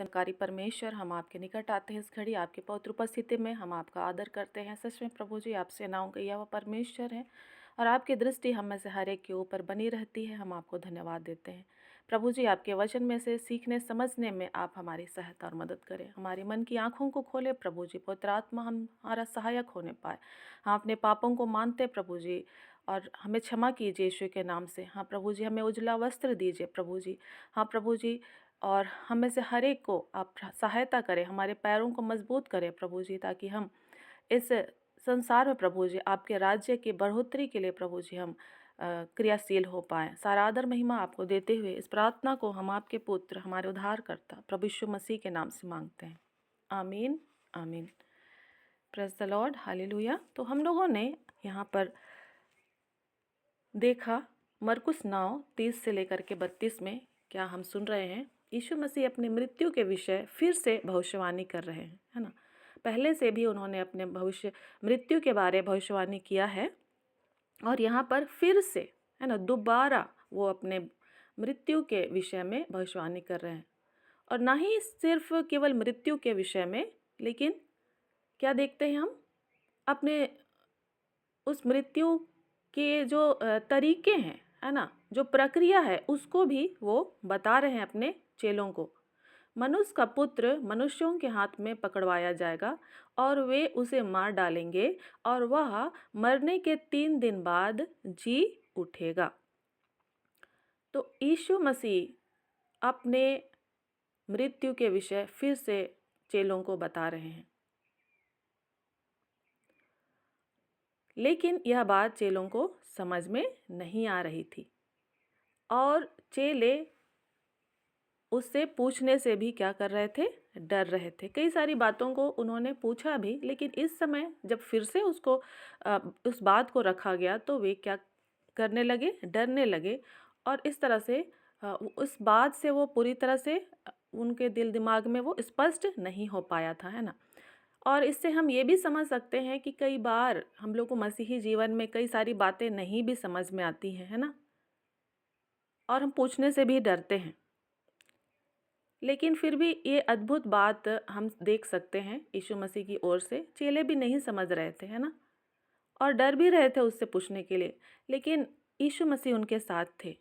तनकारी परमेश्वर, हम आपके निकट आते हैं इस घड़ी आपके पवित्र उपस्थिति में। हम आपका आदर करते हैं। सच में प्रभु जी, आप सेनाओं के यहोवा परमेश्वर हैं और आपकी दृष्टि हम में से हर एक के ऊपर बनी रहती है। हम आपको धन्यवाद देते हैं। प्रभु जी, आपके वचन में से सीखने समझने में आप हमारी सहायता और मदद करें। हमारी मन की आँखों को खोले प्रभु जी, पवित्र आत्मा हमारा सहायक होने पाए। हम अपने पापों को मानते प्रभु जी, और हमें क्षमा कीजिए यीशु के नाम से। हाँ प्रभु जी, हमें उजला वस्त्र दीजिए प्रभु जी। हाँ प्रभु जी, और हम में से हर एक को आप सहायता करें, हमारे पैरों को मजबूत करें प्रभु जी, ताकि हम इस संसार में प्रभु जी आपके राज्य की बढ़ोतरी के लिए प्रभु जी हम क्रियाशील हो पाएँ। सारा आदर महिमा आपको देते हुए इस प्रार्थना को हम आपके पुत्र, हमारे उद्धारकर्ता प्रभु यीशु मसीह के नाम से मांगते हैं। आमीन आमीन। Praise the Lord, hallelujah. तो हम लोगों ने यहाँ पर देखा मरकुस 9:30 से लेकर के 32 में क्या हम सुन रहे हैं, यीशु मसीह अपनी मृत्यु के विषय फिर से भविष्यवाणी कर रहे हैं, है ना। पहले से भी उन्होंने अपने मृत्यु के बारे भविष्यवाणी किया है, और यहाँ पर फिर से, है ना, दोबारा वो अपने मृत्यु के विषय में भविष्यवाणी कर रहे हैं। और ना ही सिर्फ केवल मृत्यु के विषय में, लेकिन क्या देखते हैं हम, अपने उस मृत्यु के जो तरीके हैं, है ना, जो प्रक्रिया है, उसको भी वो बता रहे हैं अपने चेलों को। मनुष्य का पुत्र मनुष्यों के हाथ में पकड़वाया जाएगा और वे उसे मार डालेंगे, और वह मरने के 3 दिन बाद जी उठेगा। तो यीशु मसीह अपने मृत्यु के विषय फिर से चेलों को बता रहे हैं, लेकिन यह बात चेलों को समझ में नहीं आ रही थी, और चेले उससे पूछने से भी क्या कर रहे थे, डर रहे थे। कई सारी बातों को उन्होंने पूछा भी, लेकिन इस समय जब फिर से उस बात को रखा गया, तो वे क्या करने लगे, डरने लगे। और इस तरह से उस बात से वो पूरी तरह से उनके दिल दिमाग में वो स्पष्ट नहीं हो पाया था, है ना। और इससे हम ये भी समझ सकते हैं कि कई बार हम लोग को मसीही जीवन में कई सारी बातें नहीं भी समझ में आती हैं, है ना, और हम पूछने से भी डरते हैं। लेकिन फिर भी ये अद्भुत बात हम देख सकते हैं, यीशु मसीह की ओर से चेले भी नहीं समझ रहे थे, है ना, और डर भी रहे थे उससे पूछने के लिए, लेकिन यीशु मसीह उनके साथ थे।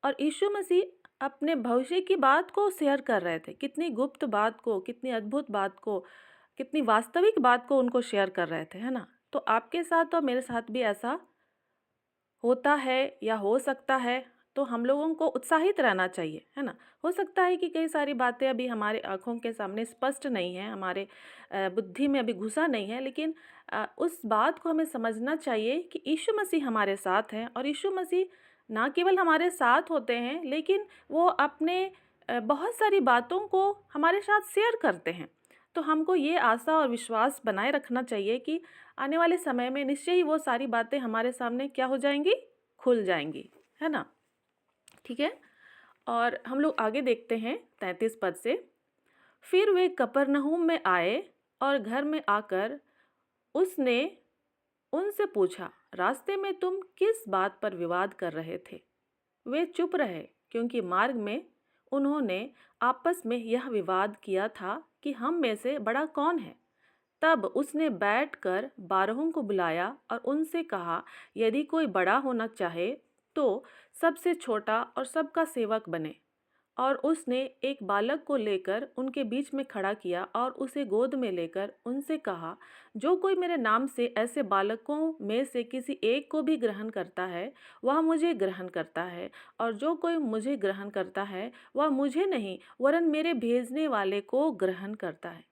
और यीशु मसीह अपने भविष्य की बात को शेयर कर रहे थे, कितनी गुप्त बात को, कितनी अद्भुत बात को, कितनी वास्तविक बात को उनको शेयर कर रहे थे, है ना। तो आपके साथ और मेरे साथ भी ऐसा होता है या हो सकता है, तो हम लोगों को उत्साहित रहना चाहिए, है ना। हो सकता है कि कई सारी बातें अभी हमारे आँखों के सामने स्पष्ट नहीं है, हमारे बुद्धि में अभी घुसा नहीं है, लेकिन उस बात को हमें समझना चाहिए कि यीशु मसीह हमारे साथ हैं, और यीशु मसीह ना केवल हमारे साथ होते हैं, लेकिन वो अपने बहुत सारी बातों को हमारे साथ शेयर करते हैं। तो हमको ये आशा और विश्वास बनाए रखना चाहिए कि आने वाले समय में निश्चय ही वो सारी बातें हमारे सामने क्या हो जाएंगी, खुल जाएंगी, है ना। ठीक है, और हम लोग आगे देखते हैं 33 पद से। फिर वे कफरनहूम में आए, और घर में आकर उसने उनसे पूछा, रास्ते में तुम किस बात पर विवाद कर रहे थे। वे चुप रहे, क्योंकि मार्ग में उन्होंने आपस में यह विवाद किया था कि हम में से बड़ा कौन है। तब उसने बैठकर 12 को बुलाया और उनसे कहा, यदि कोई बड़ा होना चाहे तो सबसे छोटा और सबका सेवक बने। और उसने एक बालक को लेकर उनके बीच में खड़ा किया और उसे गोद में लेकर उनसे कहा, जो कोई मेरे नाम से ऐसे बालकों में से किसी एक को भी ग्रहण करता है, वह मुझे ग्रहण करता है, और जो कोई मुझे ग्रहण करता है, वह मुझे नहीं वरन मेरे भेजने वाले को ग्रहण करता है।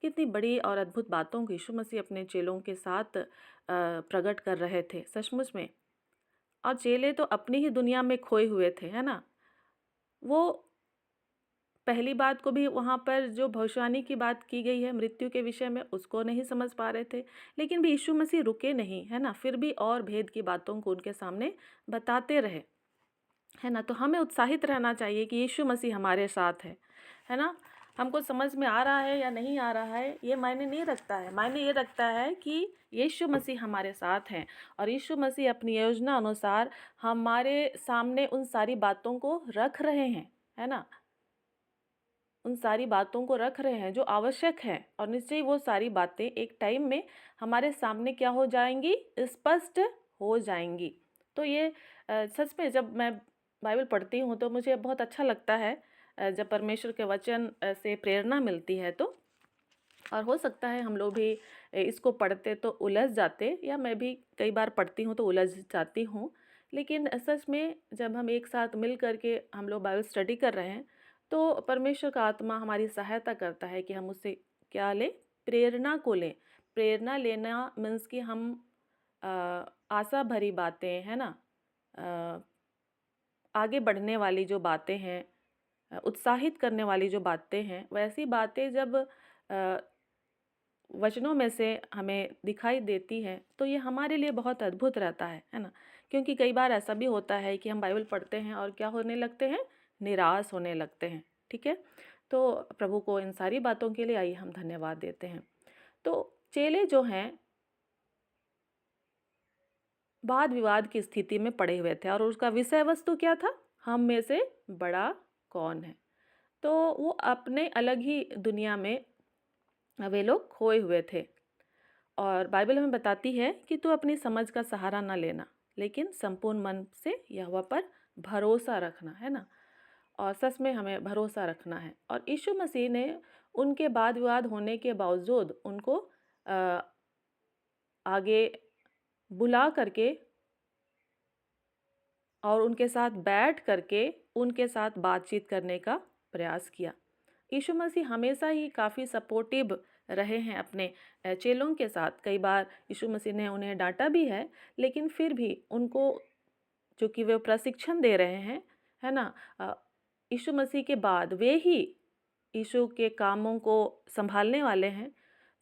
कितनी बड़ी और अद्भुत बातों को यीशु मसीह अपने चेलों के साथ प्रकट कर रहे थे, सचमुच में। और चेले तो अपनी ही दुनिया में खोए हुए थे, है ना। वो पहली बात को भी, वहाँ पर जो भविष्यवाणी की बात की गई है मृत्यु के विषय में, उसको नहीं समझ पा रहे थे, लेकिन भी यीशु मसीह रुके नहीं, है ना। फिर भी और भेद की बातों को उनके सामने बताते रहे, है ना। तो हमें उत्साहित रहना चाहिए कि यीशु मसीह हमारे साथ है ना। हमको समझ में आ रहा है या नहीं आ रहा है, ये मायने नहीं रखता है। मायने ये रखता है कि यीशु मसीह हमारे साथ हैं, और यीशु मसीह अपनी योजना अनुसार हमारे सामने उन सारी बातों को रख रहे हैं, है ना। उन सारी बातों को रख रहे हैं जो आवश्यक है, और निश्चय ही वो सारी बातें एक टाइम में हमारे सामने क्या हो जाएंगी, स्पष्ट हो जाएंगी। तो ये सच में जब मैं बाइबल पढ़ती हूँ तो मुझे बहुत अच्छा लगता है, जब परमेश्वर के वचन से प्रेरणा मिलती है तो। और हो सकता है हम लोग भी इसको पढ़ते तो उलझ जाते, या मैं भी कई बार पढ़ती हूँ तो उलझ जाती हूँ। लेकिन सच में जब हम एक साथ मिल करके हम लोग बाइबल स्टडी कर रहे हैं तो परमेश्वर का आत्मा हमारी सहायता करता है कि हम उससे क्या लें, प्रेरणा को लें। प्रेरणा लेना मीन्स कि हम अ, आशा भरी बातें, है ना, अ, आगे बढ़ने वाली जो बातें हैं, उत्साहित करने वाली जो बातें हैं, वैसी बातें जब अ, वचनों में से हमें दिखाई देती है तो ये हमारे लिए बहुत अद्भुत रहता है ना। क्योंकि कई बार ऐसा भी होता है कि हम बाइबल पढ़ते हैं और क्या होने लगते हैं, निराश होने लगते हैं। ठीक है, तो प्रभु को इन सारी बातों के लिए आइए हम धन्यवाद देते हैं। तो चेले जो हैं वाद विवाद की स्थिति में पड़े हुए थे, और उसका विषय वस्तु क्या था, हम में से बड़ा कौन है। तो वो अपने अलग ही दुनिया में वे लोग खोए हुए थे। और बाइबल हमें बताती है कि तू अपनी समझ का सहारा ना लेना, लेकिन संपूर्ण मन से यहोवा पर भरोसा रखना, है ना। और सच में हमें भरोसा रखना है। और यीशु मसीह ने उनके वाद विवाद होने के बावजूद उनको अ, आगे बुला करके और उनके साथ बैठ करके उनके साथ बातचीत करने का प्रयास किया। यीशु मसीह हमेशा ही काफ़ी सपोर्टिव रहे हैं अपने चेलों के साथ। कई बार यीशु मसीह ने उन्हें डांटा भी है, लेकिन फिर भी उनको, चूँकि वे प्रशिक्षण दे रहे हैं, है ना, यीशु मसीह के बाद वे ही यीशु के कामों को संभालने वाले हैं।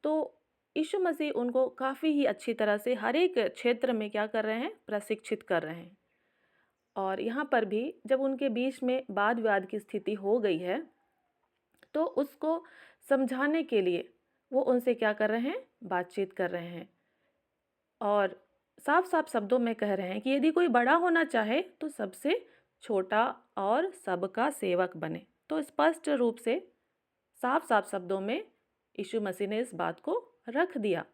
तो यीशु मसीह उनको काफ़ी ही अच्छी तरह से हर एक क्षेत्र में क्या कर रहे हैं, प्रशिक्षित कर रहे हैं। और यहाँ पर भी जब उनके बीच में वाद विवाद की स्थिति हो गई है तो उसको समझाने के लिए वो उनसे क्या कर रहे हैं, बातचीत कर रहे हैं। और साफ साफ शब्दों में कह रहे हैं कि यदि कोई बड़ा होना चाहे तो सबसे छोटा और सबका सेवक बने। तो स्पष्ट रूप से साफ साफ शब्दों में यीशु मसीह ने इस बात को रख दिया।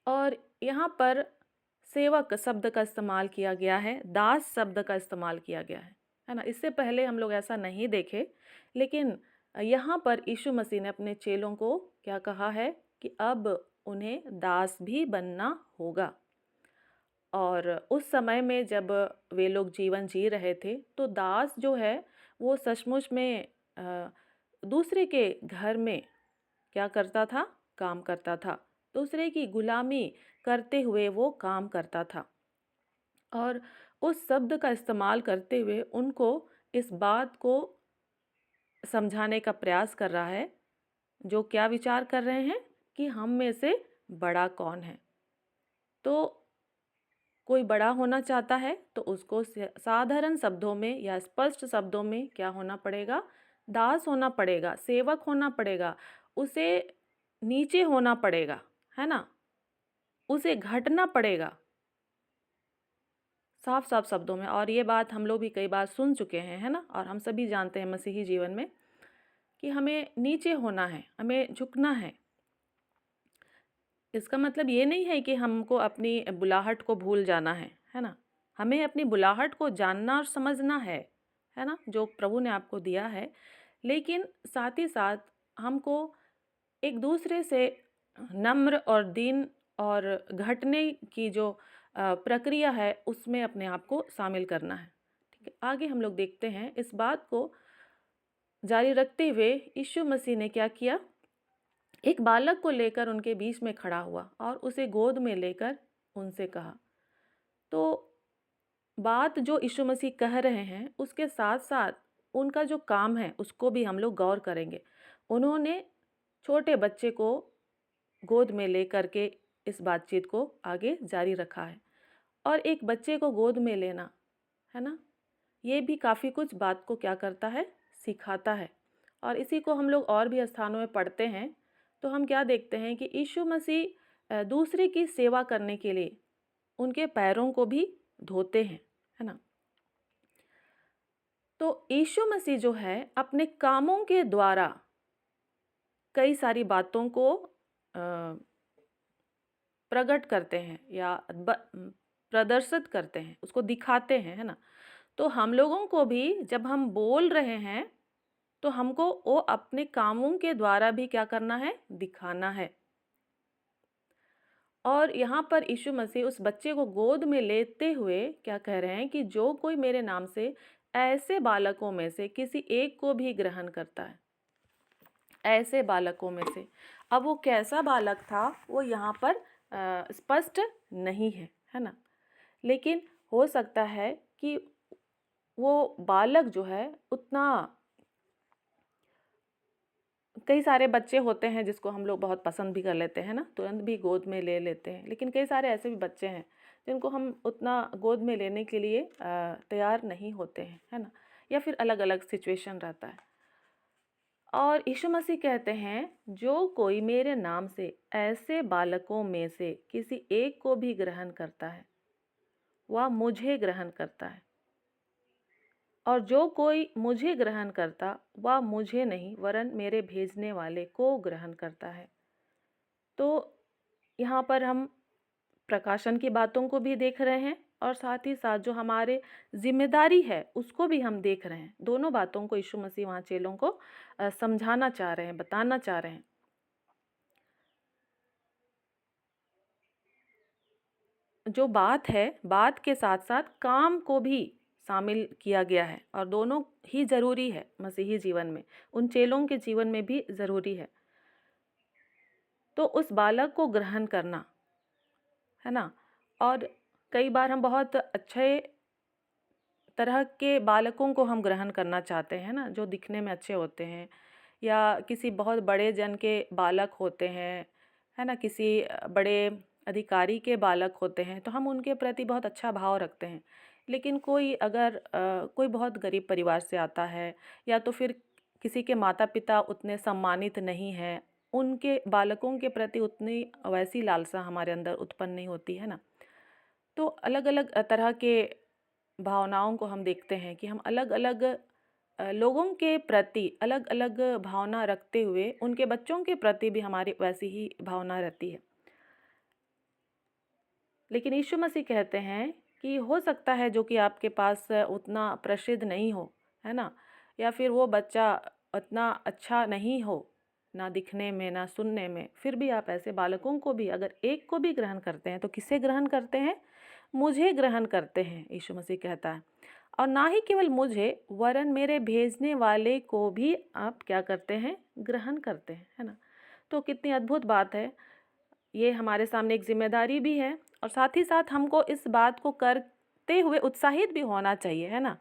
और यहाँ पर सेवक शब्द का इस्तेमाल किया गया है, दास शब्द का इस्तेमाल किया गया है ना। इससे पहले हम लोग ऐसा नहीं देखे, लेकिन यहाँ पर यीशु मसीह ने अपने चेलों को क्या कहा है कि अब उन्हें दास भी बनना होगा। और उस समय में जब वे लोग जीवन जी रहे थे तो दास जो है वो सचमुच में दूसरे के घर में क्या करता था, काम करता था। दूसरे की गुलामी करते हुए वो काम करता था। और उस शब्द का इस्तेमाल करते हुए उनको इस बात को समझाने का प्रयास कर रहा है, जो क्या विचार कर रहे हैं कि हम में से बड़ा कौन है। तो कोई बड़ा होना चाहता है तो उसको साधारण शब्दों में या स्पष्ट शब्दों में क्या होना पड़ेगा, दास होना पड़ेगा, सेवक होना पड़ेगा, उसे नीचे होना पड़ेगा, है ना, उसे घटना पड़ेगा, साफ साफ शब्दों में। और ये बात हम लोग भी कई बार सुन चुके हैं, है ना, और हम सभी जानते हैं मसीही जीवन में कि हमें नीचे होना है, हमें झुकना है। इसका मतलब ये नहीं है कि हमको अपनी बुलाहट को भूल जाना है ना। हमें अपनी बुलाहट को जानना और समझना है ना, जो प्रभु ने आपको दिया है। लेकिन साथ ही साथ हमको एक दूसरे से नम्र और दीन और घटने की जो प्रक्रिया है उसमें अपने आप को शामिल करना है। ठीक है, आगे हम लोग देखते हैं। इस बात को जारी रखते हुए यीशु मसीह ने क्या किया, एक बालक को लेकर उनके बीच में खड़ा हुआ और उसे गोद में लेकर उनसे कहा। तो बात जो यीशु मसीह कह रहे हैं उसके साथ साथ उनका जो काम है उसको भी हम लोग गौर करेंगे। उन्होंने छोटे बच्चे को गोद में लेकर के इस बातचीत को आगे जारी रखा है। और एक बच्चे को गोद में लेना, है ना, ये भी काफ़ी कुछ बात को क्या करता है, सिखाता है। और इसी को हम लोग और भी स्थानों में पढ़ते हैं तो हम क्या देखते हैं कि यीशु मसीह दूसरे की सेवा करने के लिए उनके पैरों को भी धोते हैं, है ना। तो यीशु मसीह जो है अपने कामों के द्वारा कई सारी बातों को प्रकट करते हैं या प्रदर्शित करते हैं, उसको दिखाते हैं, है ना। तो हम लोगों को भी जब हम बोल रहे हैं तो हमको वो अपने कामों के द्वारा भी क्या करना है, दिखाना है। और यहाँ पर यीशु मसीह उस बच्चे को गोद में लेते हुए क्या कह रहे हैं कि जो कोई मेरे नाम से ऐसे बालकों में से किसी एक को भी ग्रहण करता है, ऐसे बालकों में से। अब वो कैसा बालक था वो यहाँ पर स्पष्ट नहीं है ना। लेकिन हो सकता है कि वो बालक जो है उतना, कई सारे बच्चे होते हैं जिसको हम लोग बहुत पसंद भी कर लेते हैं ना, तुरंत भी गोद में ले लेते हैं। लेकिन कई सारे ऐसे भी बच्चे हैं जिनको हम उतना गोद में लेने के लिए तैयार नहीं होते हैं, है ना, या फिर अलग अलग सिचुएशन रहता है। और यीशु मसीह कहते हैं जो कोई मेरे नाम से ऐसे बालकों में से किसी एक को भी ग्रहण करता है वह मुझे ग्रहण करता है, और जो कोई मुझे ग्रहण करता वह मुझे नहीं वरन मेरे भेजने वाले को ग्रहण करता है। तो यहाँ पर हम प्रकाशन की बातों को भी देख रहे हैं और साथ ही साथ जो हमारे जिम्मेदारी है उसको भी हम देख रहे हैं। दोनों बातों को यीशु मसीह वहाँ चेलों को समझाना चाह रहे हैं, बताना चाह रहे हैं। जो बात है, बात के साथ साथ काम को भी शामिल किया गया है और दोनों ही ज़रूरी है मसीही जीवन में, उन चेलों के जीवन में भी ज़रूरी है। तो उस बालक को ग्रहण करना, है ना। और कई बार हम बहुत अच्छे तरह के बालकों को हम ग्रहण करना चाहते हैं ना, जो दिखने में अच्छे होते हैं, या किसी बहुत बड़े जन के बालक होते हैं, है ना, किसी बड़े अधिकारी के बालक होते हैं, तो हम उनके प्रति बहुत अच्छा भाव रखते हैं। लेकिन कोई अगर कोई बहुत गरीब परिवार से आता है या तो फिर किसी के माता पिता उतने सम्मानित नहीं हैं, उनके बालकों के प्रति उतनी वैसी लालसा हमारे अंदर उत्पन्न नहीं होती है ना। तो अलग अलग तरह के भावनाओं को हम देखते हैं कि हम अलग अलग लोगों के प्रति अलग अलग भावना रखते हुए उनके बच्चों के प्रति भी हमारी वैसी ही भावना रहती है। लेकिन यीशु मसीह कहते हैं कि हो सकता है जो कि आपके पास उतना प्रसिद्ध नहीं हो, है ना, या फिर वो बच्चा उतना अच्छा नहीं हो, ना दिखने में ना सुनने में, फिर भी आप ऐसे बालकों को भी अगर एक को भी ग्रहण करते हैं तो किसे ग्रहण करते हैं, मुझे ग्रहण करते हैं, यीशु मसीह कहता है। और ना ही केवल मुझे वरन मेरे भेजने वाले को भी आप क्या करते हैं, ग्रहण करते हैं, है ना। तो कितनी अद्भुत बात है। ये हमारे सामने एक जिम्मेदारी भी है और साथ ही साथ हमको इस बात को करते हुए उत्साहित भी होना चाहिए, है ना,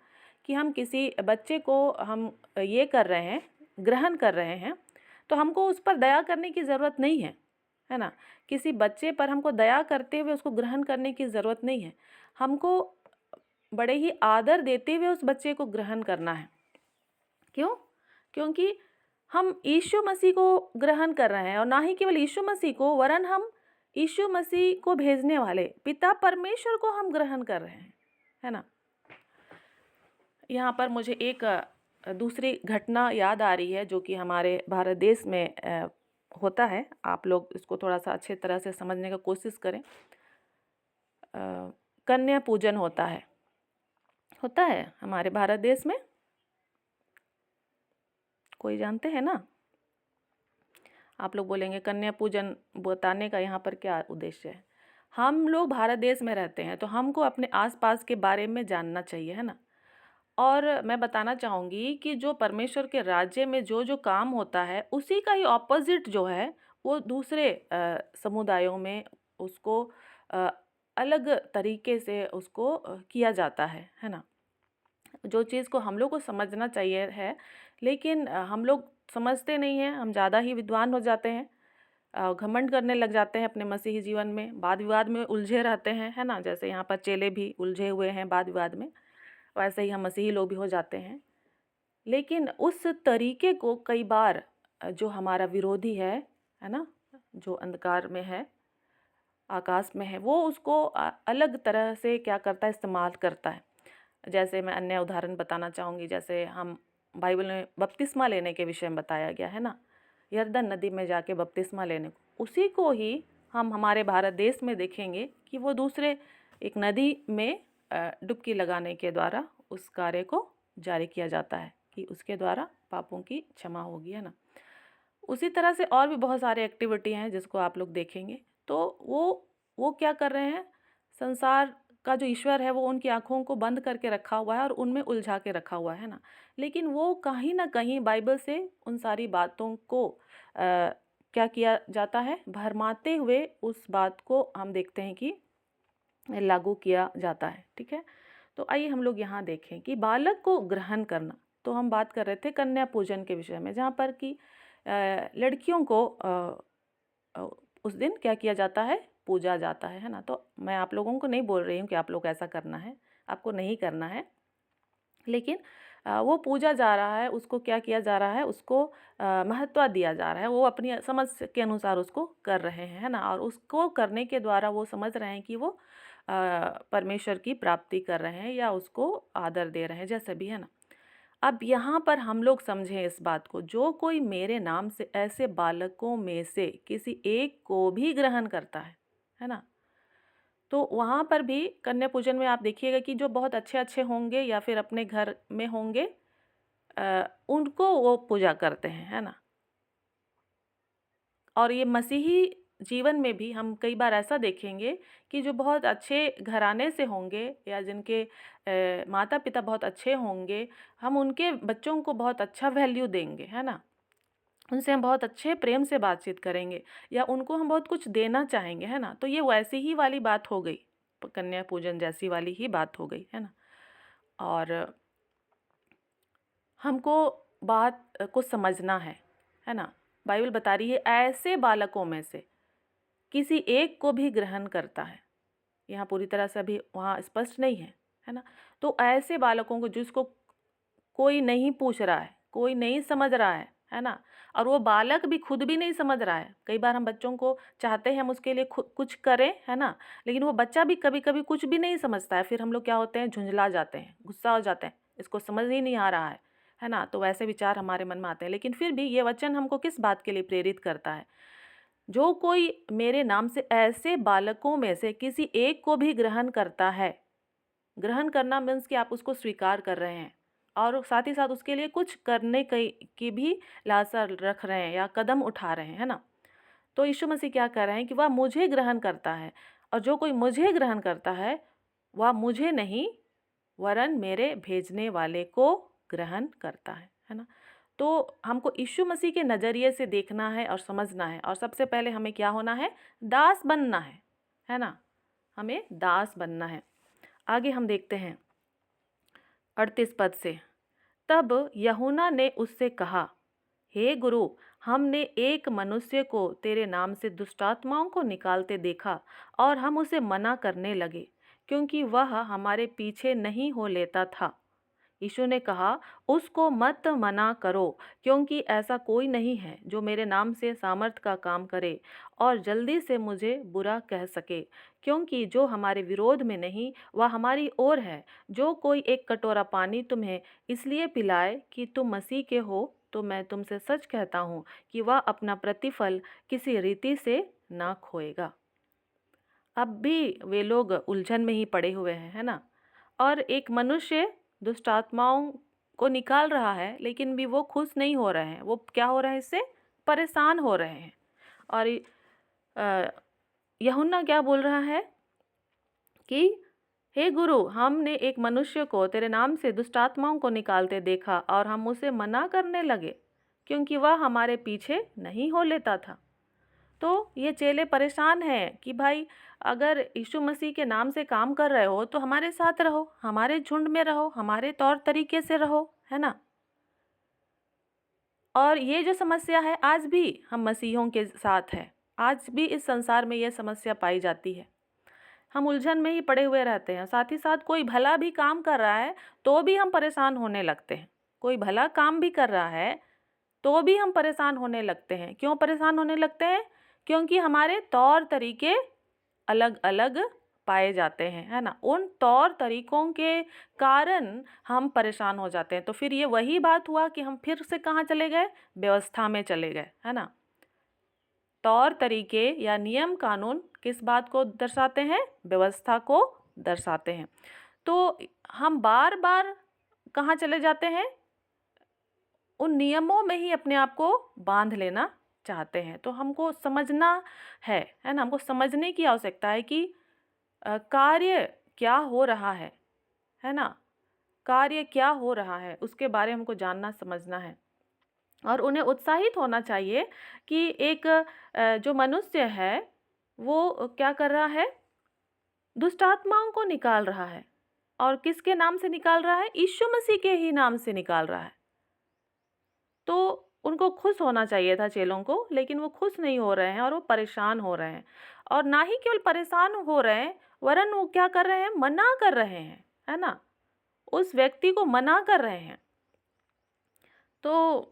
कि हम किसी बच्चे को हम ये कर रहे हैं, ग्रहण कर रहे हैं, तो हमको उस पर दया करने की ज़रूरत नहीं है ना। किसी बच्चे पर हमको दया करते हुए उसको ग्रहण करने की ज़रूरत नहीं है। हमको बड़े ही आदर देते हुए उस बच्चे को ग्रहण करना है। क्यों? क्योंकि हम यीशु मसीह को ग्रहण कर रहे हैं, और ना ही केवल यीशु मसीह को वरन हम यीशु मसीह को भेजने वाले पिता परमेश्वर को हम ग्रहण कर रहे हैं, है ना। यहाँ पर मुझे एक दूसरी घटना याद आ रही है जो कि हमारे भारत देश में होता है। आप लोग इसको थोड़ा सा अच्छे तरह से समझने का कोशिश करें। कन्या पूजन होता है हमारे भारत देश में, कोई जानते हैं ना। आप लोग बोलेंगे कन्या पूजन बताने का यहाँ पर क्या उद्देश्य है। हम लोग भारत देश में रहते हैं तो हमको अपने आसपास के बारे में जानना चाहिए, है ना। और मैं बताना चाहूँगी कि जो परमेश्वर के राज्य में जो जो काम होता है उसी का ही ऑपोजिट जो है वो दूसरे समुदायों में उसको अ, अलग तरीके से उसको किया जाता है ना। जो चीज़ को हम लोग को समझना चाहिए है, लेकिन हम लोग समझते नहीं हैं, हम ज़्यादा ही विद्वान हो जाते हैं, घमंड करने लग जाते हैं अपने मसीही जीवन में, वाद विवाद में उलझे रहते हैं, है ना। जैसे यहाँ पर चेले भी उलझे हुए हैं वाद विवाद में, वैसे ही हम मसीही लोग भी हो जाते हैं। लेकिन उस तरीके को कई बार जो हमारा विरोधी है ना, जो अंधकार में है, आकाश में है, वो उसको अलग तरह से क्या करता है, इस्तेमाल करता है। जैसे मैं अन्य उदाहरण बताना चाहूँगी, जैसे हम बाइबल में बपतिस्मा लेने के विषय में बताया गया है ना, यरदन नदी में जाके बपतिस्मा लेने को, उसी को ही हम हमारे भारत देश में देखेंगे कि वो दूसरे एक नदी में डुबकी लगाने के द्वारा उस कार्य को जारी किया जाता है कि उसके द्वारा पापों की क्षमा होगी, है ना। उसी तरह से और भी बहुत सारे एक्टिविटी हैं जिसको आप लोग देखेंगे। तो वो क्या कर रहे हैं, संसार का जो ईश्वर है वो उनकी आँखों को बंद करके रखा हुआ है और उनमें उलझा के रखा हुआ है ना। लेकिन वो कहीं न कहीं बाइबल से उन सारी बातों को क्या किया जाता है, भरमाते हुए उस बात को हम देखते हैं कि लागू किया जाता है, ठीक है। तो आइए हम लोग यहाँ देखें कि बालक को ग्रहण करना। तो हम बात कर रहे थे कन्या पूजन के विषय में, जहाँ पर कि लड़कियों को उस दिन क्या किया जाता है, पूजा जाता है ना। तो मैं आप लोगों को नहीं बोल रही हूँ कि आप लोग ऐसा करना है, आपको नहीं करना है, लेकिन वो पूजा जा रहा है, उसको क्या किया जा रहा है, उसको महत्व दिया जा रहा है, वो अपनी समझ के अनुसार उसको कर रहे हैं, है ना। और उसको करने के द्वारा वो समझ रहे हैं कि वो परमेश्वर की प्राप्ति कर रहे हैं या उसको आदर दे रहे हैं, जैसे भी, है ना। अब यहाँ पर हम लोग समझें इस बात को, जो कोई मेरे नाम से ऐसे बालकों में से किसी एक को भी ग्रहण करता है ना। तो वहाँ पर भी कन्या पूजन में आप देखिएगा कि जो बहुत अच्छे अच्छे होंगे या फिर अपने घर में होंगे, उनको वो पूजा करते हैं, है ना। और ये मसीही जीवन में भी हम कई बार ऐसा देखेंगे कि जो बहुत अच्छे घराने से होंगे या जिनके माता पिता बहुत अच्छे होंगे, हम उनके बच्चों को बहुत अच्छा वैल्यू देंगे, है ना। उनसे हम बहुत अच्छे प्रेम से बातचीत करेंगे या उनको हम बहुत कुछ देना चाहेंगे, है ना। तो ये वैसी ही वाली बात हो गई, कन्या पूजन जैसी वाली ही बात हो गई, है ना। और हमको बात को समझना है ना। बाइबल बता रही है ऐसे बालकों में से किसी एक को भी ग्रहण करता है। यहाँ पूरी तरह से अभी वहाँ स्पष्ट नहीं है ना। तो ऐसे बालकों को जिसको कोई नहीं पूछ रहा है, कोई नहीं समझ रहा है ना। और वो बालक भी खुद भी नहीं समझ रहा है। कई बार हम बच्चों को चाहते हैं हम उसके लिए कुछ करें, है ना, लेकिन वो बच्चा भी कभी कभी कुछ भी नहीं समझता है। फिर हम लोग क्या होते हैं, झुंझला जाते हैं, गुस्सा हो जाते हैं, इसको समझ ही नहीं आ रहा है ना। तो वैसे विचार हमारे मन में आते हैं। लेकिन फिर भी ये वचन हमको किस बात के लिए प्रेरित करता है, जो कोई मेरे नाम से ऐसे बालकों में से किसी एक को भी ग्रहण करता है। ग्रहण करना मीन्स कि आप उसको स्वीकार कर रहे हैं और साथ ही साथ उसके लिए कुछ करने की भी लालसा रख रहे हैं या कदम उठा रहे हैं, है ना। तो यीशु मसीह क्या कर रहे हैं कि वह मुझे ग्रहण करता है, और जो कोई मुझे ग्रहण करता है वह मुझे नहीं वरन मेरे भेजने वाले को ग्रहण करता है ना। तो हमको यीशु मसीह के नज़रिए से देखना है और समझना है। और सबसे पहले हमें क्या होना है, दास बनना है ना। हमें दास बनना है। आगे हम देखते हैं 38 पद से, तब यूहन्ना ने उससे कहा, हे गुरु, हमने एक मनुष्य को तेरे नाम से दुष्टात्माओं को निकालते देखा और हम उसे मना करने लगे, क्योंकि वह हमारे पीछे नहीं हो लेता था। यीशु ने कहा, उसको मत मना करो, क्योंकि ऐसा कोई नहीं है जो मेरे नाम से सामर्थ का काम करे और जल्दी से मुझे बुरा कह सके, क्योंकि जो हमारे विरोध में नहीं वह हमारी ओर है। जो कोई एक कटोरा पानी तुम्हें इसलिए पिलाए कि तुम मसीह के हो, तो मैं तुमसे सच कहता हूँ कि वह अपना प्रतिफल किसी रीति से ना खोएगा। अब भी वे लोग उलझन में ही पड़े हुए हैं, है ना। और एक मनुष्य दुष्ट आत्माओं को निकाल रहा है, लेकिन भी वो खुश नहीं हो रहे हैं। वो क्या हो रहे हैं, इससे परेशान हो रहे हैं। और यूहन्ना क्या बोल रहा है कि हे गुरु, हमने एक मनुष्य को तेरे नाम से दुष्ट आत्माओं को निकालते देखा और हम उसे मना करने लगे, क्योंकि वह हमारे पीछे नहीं हो लेता था। तो ये चेले परेशान हैं कि भाई, अगर यीशु मसीह के नाम से काम कर रहे हो तो हमारे साथ रहो, हमारे झुंड में रहो, हमारे तौर तरीके से रहो, है ना। और ये जो समस्या है आज भी हम मसीहों के साथ है। आज भी इस संसार में ये समस्या पाई जाती है। हम उलझन में ही पड़े हुए रहते हैं। साथ ही साथ कोई भला भी काम कर रहा है तो भी हम परेशान होने लगते हैं। कोई भला काम भी कर रहा है तो भी हम परेशान होने लगते हैं। क्यों परेशान होने लगते हैं? क्योंकि हमारे तौर तरीके अलग अलग पाए जाते हैं, है ना। उन तौर तरीकों के कारण हम परेशान हो जाते हैं। तो फिर ये वही बात हुआ कि हम फिर से कहाँ चले गए, व्यवस्था में चले गए, है ना। तौर तरीके या नियम कानून किस बात को दर्शाते हैं, व्यवस्था को दर्शाते हैं। तो हम बार बार कहाँ चले जाते हैं, उन नियमों में ही अपने आप को बांध लेना चाहते हैं। तो हमको समझना है ना, हमको समझने की आवश्यकता है कि कार्य क्या हो रहा है ना। कार्य क्या हो रहा है उसके बारे में हमको जानना समझना है, और उन्हें उत्साहित होना चाहिए कि एक जो मनुष्य है वो क्या कर रहा है, दुष्ट आत्माओं को निकाल रहा है। और किसके नाम से निकाल रहा है, यीशु मसीह के ही नाम से निकाल रहा है। तो उनको खुश होना चाहिए था चेलों को, लेकिन वो खुश नहीं हो रहे हैं और वो परेशान हो रहे हैं। और ना ही केवल परेशान हो रहे हैं, वरन वो क्या कर रहे हैं, मना कर रहे हैं, है ना। उस व्यक्ति को मना कर रहे हैं। तो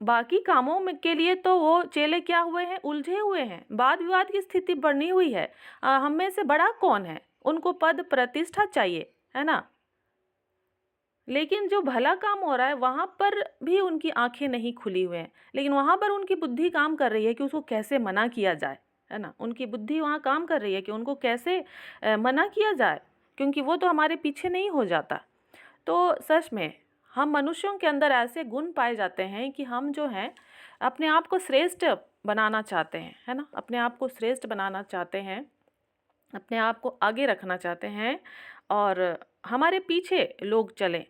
बाकी कामों में के लिए तो वो चेले क्या हुए हैं, उलझे हुए हैं, वाद विवाद की स्थिति बनी हुई है। हम में से बड़ा कौन है, उनको पद प्रतिष्ठा चाहिए, है ना। लेकिन जो भला काम हो रहा है वहाँ पर भी उनकी आंखें नहीं खुली हुई हैं, लेकिन वहाँ पर उनकी बुद्धि काम कर रही है कि उसको कैसे मना किया जाए, है ना। उनकी बुद्धि वहाँ काम कर रही है कि उनको कैसे मना किया जाए, क्योंकि वो तो हमारे पीछे नहीं हो जाता। तो सच में हम मनुष्यों के अंदर ऐसे गुण पाए जाते हैं कि हम जो हैं अपने आप को श्रेष्ठ बनाना चाहते हैं, है ना। अपने आप को श्रेष्ठ बनाना चाहते हैं, अपने आप को आगे रखना चाहते हैं, और हमारे पीछे लोग चलें,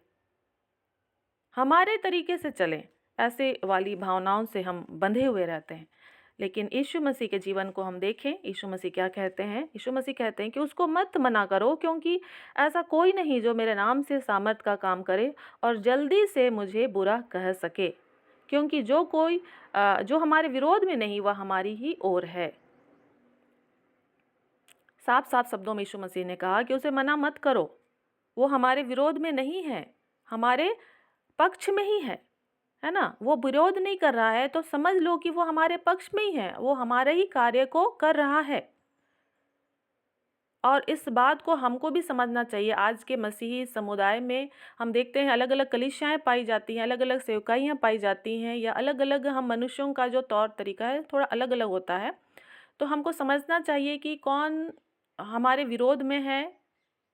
हमारे तरीके से चलें, ऐसे वाली भावनाओं से हम बंधे हुए रहते हैं। लेकिन यीशु मसीह के जीवन को हम देखें, यीशु मसीह क्या कहते हैं। यीशु मसीह कहते हैं कि उसको मत मना करो, क्योंकि ऐसा कोई नहीं जो मेरे नाम से सामर्थ का काम करे और जल्दी से मुझे बुरा कह सके, क्योंकि जो कोई जो हमारे विरोध में नहीं वह हमारी ही ओर है। साफ साफ शब्दों में यीशु मसीह ने कहा कि उसे मना मत करो, वो हमारे विरोध में नहीं है, हमारे पक्ष में ही है ना। वो विरोध नहीं कर रहा है तो समझ लो कि वो हमारे पक्ष में ही है, वो हमारे ही कार्य को कर रहा है। और इस बात को हमको भी समझना चाहिए। आज के मसीही समुदाय में हम देखते हैं अलग अलग कलीसियाएं पाई जाती हैं, अलग अलग सेवकाइयाँ पाई जाती हैं, या अलग अलग हम मनुष्यों का जो तौर तरीका है थोड़ा अलग अलग होता है। तो हमको समझना चाहिए कि कौन हमारे विरोध में है,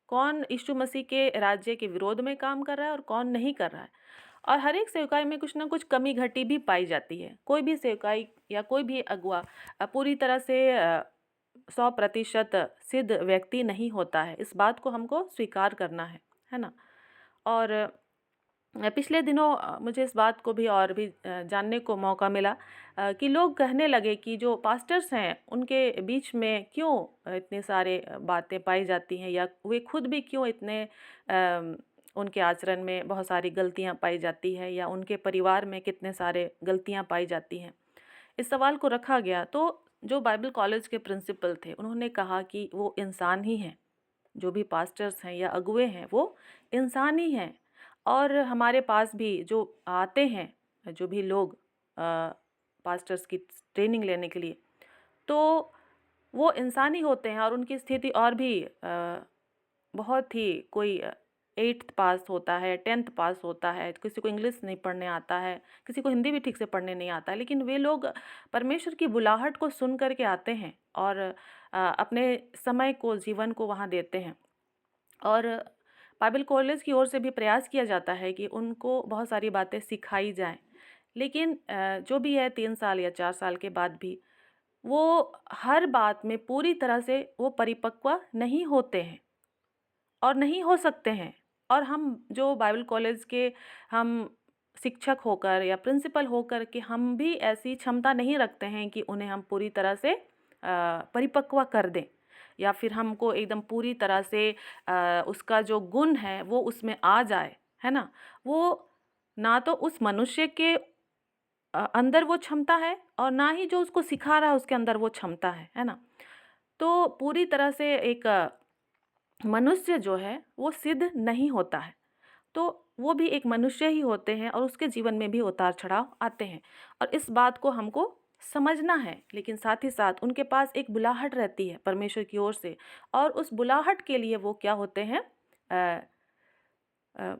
कौन यीशु मसीह के राज्य के विरोध में काम कर रहा है और कौन नहीं कर रहा है। और हर एक सेवकाई में कुछ ना कुछ कमी घटी भी पाई जाती है। कोई भी सेवकाई या कोई भी अगुआ पूरी तरह से 100% सिद्ध व्यक्ति नहीं होता है। इस बात को हमको स्वीकार करना है ना। और पिछले दिनों मुझे इस बात को भी और भी जानने को मौका मिला कि लोग कहने लगे कि जो पास्टर्स हैं उनके बीच में क्यों इतने सारे बातें पाई जाती हैं, या वे खुद भी क्यों इतने उनके आचरण में बहुत सारी गलतियां पाई जाती है, या उनके परिवार में कितने सारे गलतियां पाई जाती हैं। इस सवाल को रखा गया तो जो बाइबल कॉलेज के प्रिंसिपल थे उन्होंने कहा कि वो इंसान ही हैं, जो भी पास्टर्स हैं या अगुए हैं वो इंसान ही हैं। और हमारे पास भी जो आते हैं, जो भी लोग पास्टर्स की ट्रेनिंग लेने के लिए, तो वो इंसान ही होते हैं। और उनकी स्थिति और भी बहुत ही, कोई 8th पास होता है, 10th पास होता है, किसी को इंग्लिश नहीं पढ़ने आता है, किसी को हिंदी भी ठीक से पढ़ने नहीं आता है, लेकिन वे लोग परमेश्वर की बुलाहट को सुन करके आते हैं और अपने समय को, जीवन को वहाँ देते हैं। और बाइबल कॉलेज की ओर से भी प्रयास किया जाता है कि उनको बहुत सारी बातें सिखाई जाएं। लेकिन जो भी है 3 साल या 4 साल के बाद भी वो हर बात में पूरी तरह से वो परिपक्व नहीं होते हैं और नहीं हो सकते हैं। और हम जो बाइबल कॉलेज के हम शिक्षक होकर या प्रिंसिपल होकर के हम भी ऐसी क्षमता नहीं रखते हैं कि उन्हें हम पूरी तरह से परिपक्व कर दें, या फिर हमको एकदम पूरी तरह से उसका जो गुण है वो उसमें आ जाए, है ना। वो ना तो उस मनुष्य के अंदर वो क्षमता है, और ना ही जो उसको सिखा रहा है उसके अंदर वो क्षमता है ना। तो पूरी तरह से एक मनुष्य जो है वो सिद्ध नहीं होता है। तो वो भी एक मनुष्य ही होते हैं और उसके जीवन में भी उतार चढ़ाव आते हैं, और इस बात को हमको समझना है, लेकिन साथ ही साथ उनके पास एक बुलाहट रहती है परमेश्वर की ओर से, और उस बुलाहट के लिए वो क्या होते हैं, अ, अ,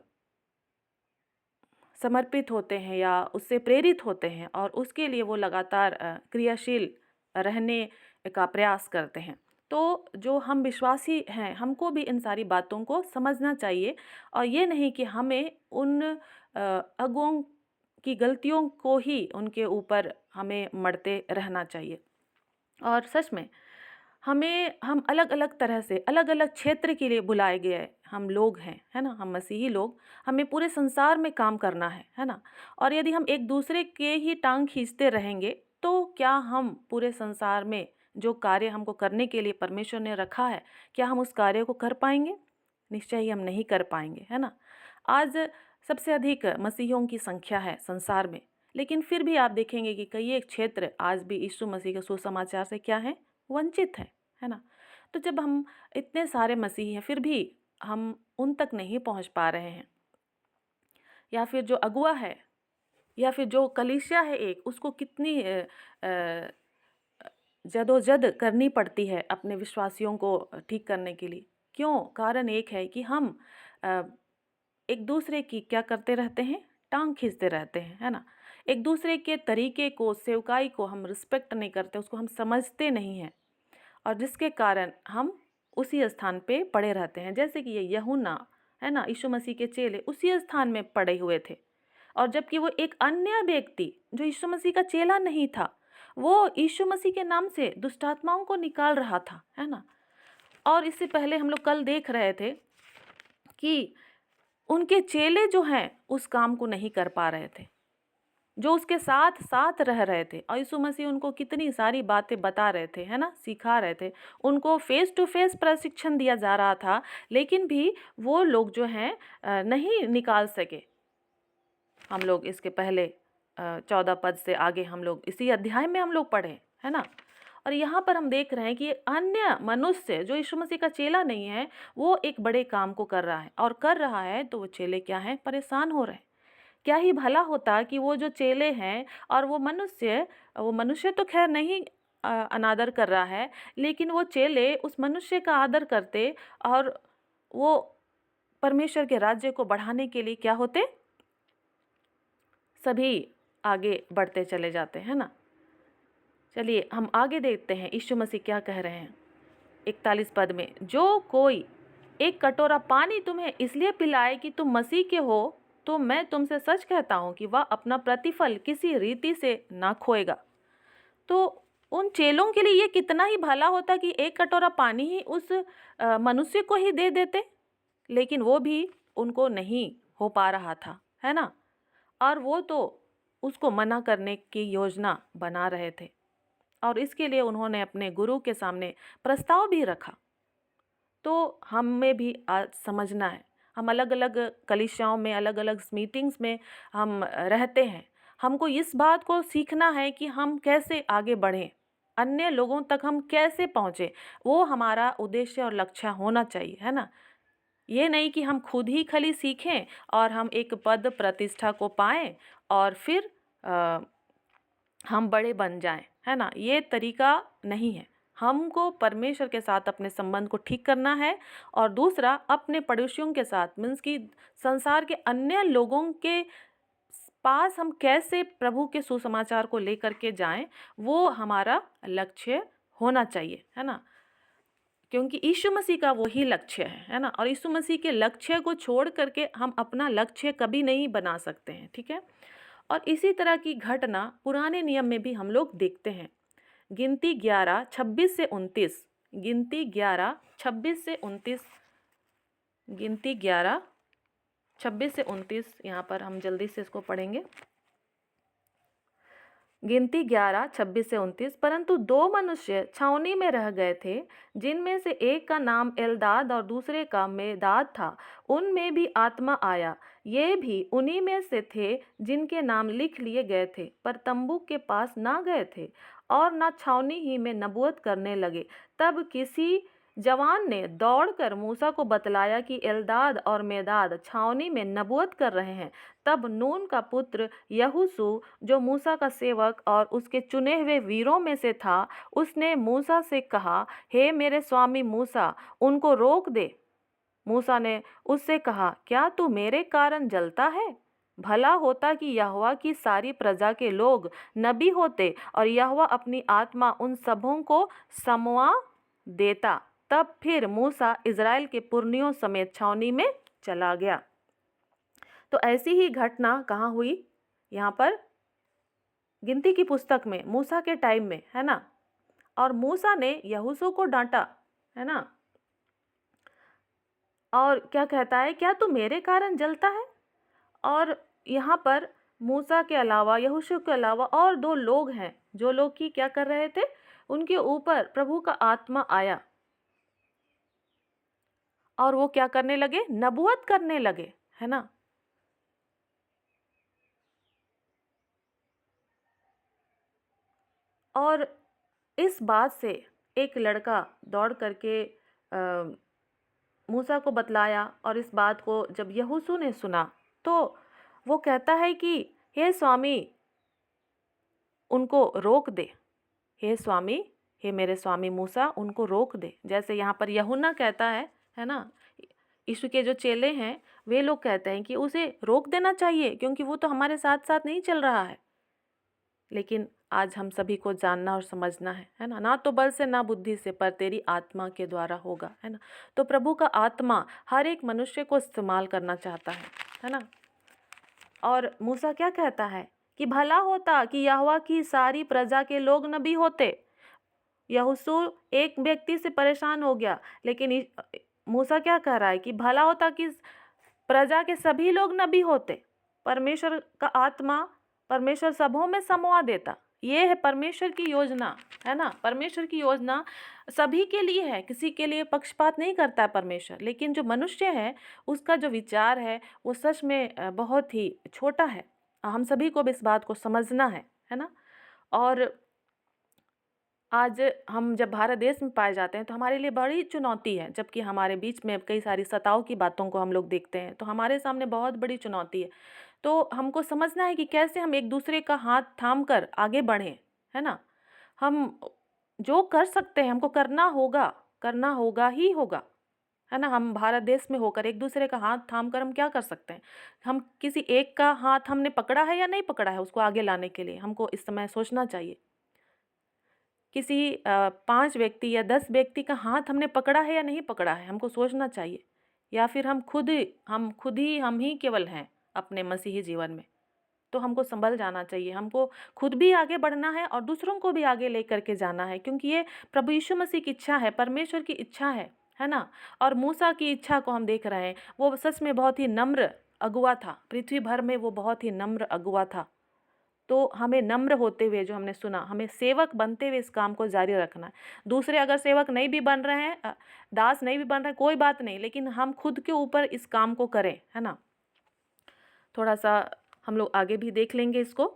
समर्पित होते हैं या उससे प्रेरित होते हैं, और उसके लिए वो लगातार क्रियाशील रहने का प्रयास करते हैं। तो जो हम विश्वासी हैं, हमको भी इन सारी बातों को समझना चाहिए, और ये नहीं कि हमें उन अगुओं की गलतियों को ही उनके ऊपर हमें मढ़ते रहना चाहिए। और सच में हम अलग अलग तरह से अलग अलग क्षेत्र के लिए बुलाए गए हम लोग हैं, है ना, हम मसीही लोग। हमें पूरे संसार में काम करना है ना। और यदि हम एक दूसरे के ही टांग खींचते रहेंगे तो क्या हम पूरे संसार में जो कार्य हमको करने के लिए परमेश्वर ने रखा है, क्या हम उस कार्य को कर पाएंगे? निश्चय ही हम नहीं कर पाएंगे, है ना। आज सबसे अधिक मसीहियों की संख्या है संसार में, लेकिन फिर भी आप देखेंगे कि कई एक क्षेत्र आज भी यीशु मसीह के सुसमाचार से क्या है, वंचित है ना। तो जब हम इतने सारे मसीही हैं फिर भी हम उन तक नहीं पहुंच पा रहे हैं, या फिर जो अगुआ है या फिर जो कलीसिया है एक, उसको कितनी अ, जदोजहद करनी पड़ती है अपने विश्वासियों को ठीक करने के लिए। क्यों? कारण एक है कि हम अ, एक दूसरे की क्या करते रहते हैं, टांग खींचते रहते हैं, है ना। एक दूसरे के तरीके को, सेवकाई को हम रिस्पेक्ट नहीं करते, उसको हम समझते नहीं हैं, और जिसके कारण हम उसी स्थान पे पड़े रहते हैं। जैसे कि ये यूहन्ना, है ना, यीशु मसीह के चेले उसी स्थान में पड़े हुए थे, और जबकि वो एक अन्य व्यक्ति जो यीशु मसीह का चेला नहीं था, वो यीशु मसीह के नाम से दुष्ट आत्माओं को निकाल रहा था, है ना। और इससे पहले हम लोग कल देख रहे थे कि उनके चेले जो हैं उस काम को नहीं कर पा रहे थे, जो उसके साथ साथ रह रहे थे, और यीशु मसीह उनको कितनी सारी बातें बता रहे थे, है ना, सिखा रहे थे। उनको फेस टू फेस प्रशिक्षण दिया जा रहा था, लेकिन भी वो लोग जो हैं नहीं निकाल सके। हम लोग इसके पहले 14 पद से आगे हम लोग इसी अध्याय में हम लोग पढ़े, है ना। और यहाँ पर हम देख रहे हैं कि अन्य मनुष्य जो यीशु मसीह का चेला नहीं है, वो एक बड़े काम को कर रहा है, और कर रहा है तो वो चेले क्या हैं, परेशान हो रहे हैं। क्या ही भला होता कि वो जो चेले हैं और वो मनुष्य तो खैर नहीं अनादर कर रहा है, लेकिन वो चेले उस मनुष्य का आदर करते, और वो परमेश्वर के राज्य को बढ़ाने के लिए क्या होते, सभी आगे बढ़ते चले जाते हैं ना। चलिए हम आगे देखते हैं यीशु मसीह क्या कह रहे हैं 41 पद में। जो कोई एक कटोरा पानी तुम्हें इसलिए पिलाए कि तुम मसीह के हो, तो मैं तुमसे सच कहता हूँ कि वह अपना प्रतिफल किसी रीति से ना खोएगा। तो उन चेलों के लिए ये कितना ही भला होता कि एक कटोरा पानी ही उस मनुष्य को ही दे देते, लेकिन वो भी उनको नहीं हो पा रहा था, है ना। और वो तो उसको मना करने की योजना बना रहे थे, और इसके लिए उन्होंने अपने गुरु के सामने प्रस्ताव भी रखा। तो हमें भी आज समझना है, हम अलग अलग कलीसियाओं में, अलग अलग मीटिंग्स में हम रहते हैं। हमको इस बात को सीखना है कि हम कैसे आगे बढ़ें, अन्य लोगों तक हम कैसे पहुँचे, वो हमारा उद्देश्य और लक्ष्य होना चाहिए, है ना। ये नहीं कि हम खुद ही खाली सीखें और हम एक पद प्रतिष्ठा को पाएं और फिर हम बड़े बन जाएं, है ना। ये तरीका नहीं है। हमको परमेश्वर के साथ अपने संबंध को ठीक करना है, और दूसरा अपने पड़ोसियों के साथ, मीन्स कि संसार के अन्य लोगों के पास हम कैसे प्रभु के सुसमाचार को लेकर के जाएं, वो हमारा लक्ष्य होना चाहिए, है ना। क्योंकि यीशु मसीह का वही लक्ष्य है ना। और यीशु मसीह के लक्ष्य को छोड़ करके हम अपना लक्ष्य कभी नहीं बना सकते हैं, ठीक है। और इसी तरह की घटना पुराने नियम में भी हम लोग देखते हैं। गिनती 11:26 से 29, गिनती 11:26 से 29, गिनती 11:26 से 29, यहाँ पर हम जल्दी से इसको पढ़ेंगे। गिनती 11:26 से 29। परंतु 2 मनुष्य छावनी में रह गए थे, जिनमें से एक का नाम एल्दाद और दूसरे का मेदाद था। उनमें भी आत्मा आया, ये भी उन्हीं में से थे जिनके नाम लिख लिए गए थे, पर तंबू के पास ना गए थे और ना छावनी ही में नबूवत करने लगे। तब किसी जवान ने दौड़कर मूसा को बतलाया कि एल्दाद और मेदाद छावनी में नबूवत कर रहे हैं। तब नून का पुत्र यहोशू, जो मूसा का सेवक और उसके चुने हुए वीरों में से था, उसने मूसा से कहा, हे मेरे स्वामी मूसा, उनको रोक दे। मूसा ने उससे कहा, क्या तू मेरे कारण जलता है? भला होता कि यहोवा की सारी प्रजा के लोग नबी होते और यहोवा अपनी आत्मा उन सबों को समवा देता। तब फिर मूसा इज़राइल के पुरनियों समेत छावनी में चला गया। तो ऐसी ही घटना कहाँ हुई? यहाँ पर गिनती की पुस्तक में मूसा के टाइम में, है ना। और मूसा ने यहोशू को डांटा, है ना। और क्या कहता है, क्या तू मेरे कारण जलता है? और यहाँ पर मूसा के अलावा, यहोशू के अलावा और दो लोग हैं, जो लोग की क्या कर रहे थे, उनके ऊपर प्रभु का आत्मा आया और वो क्या करने लगे, नबूवत करने लगे, है ना। और इस बात से एक लड़का दौड़ करके मूसा को बतलाया, और इस बात को जब यहोशू ने सुना तो वो कहता है कि हे स्वामी, उनको रोक दे। हे स्वामी, हे मेरे स्वामी मूसा, उनको रोक दे। जैसे यहाँ पर यूहन्ना कहता है ना। यीशु के जो चेले हैं वे लोग कहते हैं कि उसे रोक देना चाहिए, क्योंकि वो तो हमारे साथ साथ नहीं चल रहा है। लेकिन आज हम सभी को जानना और समझना है ना। ना तो बल से ना बुद्धि से, पर तेरी आत्मा के द्वारा होगा, है ना। तो प्रभु का आत्मा हर एक मनुष्य को इस्तेमाल करना चाहता है ना। और मूसा क्या कहता है कि भला होता कि यहोवा की सारी प्रजा के लोग नबी होते। यहोशू एक व्यक्ति से परेशान हो गया, लेकिन मूसा क्या कह रहा है कि भला होता कि प्रजा के सभी लोग नबी होते। परमेश्वर का आत्मा, परमेश्वर सबों में समवा देता। ये है परमेश्वर की योजना, है ना। परमेश्वर की योजना सभी के लिए है, किसी के लिए पक्षपात नहीं करता है परमेश्वर। लेकिन जो मनुष्य है उसका जो विचार है वो सच में बहुत ही छोटा है। हम सभी को भी इस बात को समझना है ना। और आज हम जब भारत देश में पाए जाते हैं तो हमारे लिए बड़ी चुनौती है, जबकि हमारे बीच में कई सारी सताव की बातों को हम लोग देखते हैं, तो हमारे सामने बहुत बड़ी चुनौती है। तो हमको समझना है कि कैसे हम एक दूसरे का हाथ थाम कर आगे बढ़ें, है ना। हम जो कर सकते हैं हमको करना होगा ही होगा, है ना। हम भारत देश में होकर एक दूसरे का हाथ थाम कर हम क्या कर सकते हैं? हम किसी एक का हाथ हमने पकड़ा है या नहीं पकड़ा है, उसको आगे लाने के लिए हमको इस समय सोचना चाहिए। किसी 5 व्यक्ति या 10 व्यक्ति का हाथ हमने पकड़ा है या नहीं पकड़ा है, हमको सोचना चाहिए। या फिर हम ही केवल हैं अपने मसीही जीवन में। तो हमको संभल जाना चाहिए, हमको खुद भी आगे बढ़ना है और दूसरों को भी आगे लेकर के जाना है, क्योंकि ये प्रभु यीशु मसीह की इच्छा है, परमेश्वर की इच्छा है ना। और मूसा की इच्छा को हम देख रहे हैं, वो सच में बहुत ही नम्र अगुआ था। पृथ्वी भर में वो बहुत ही नम्र अगुआ था। तो हमें नम्र होते हुए, जो हमने सुना, हमें सेवक बनते हुए इस काम को जारी रखना है। दूसरे अगर सेवक नहीं भी बन रहे हैं, दास नहीं भी बन रहे हैं, कोई बात नहीं, लेकिन हम खुद के ऊपर इस काम को करें, है ना। थोड़ा सा हम लोग आगे भी देख लेंगे इसको।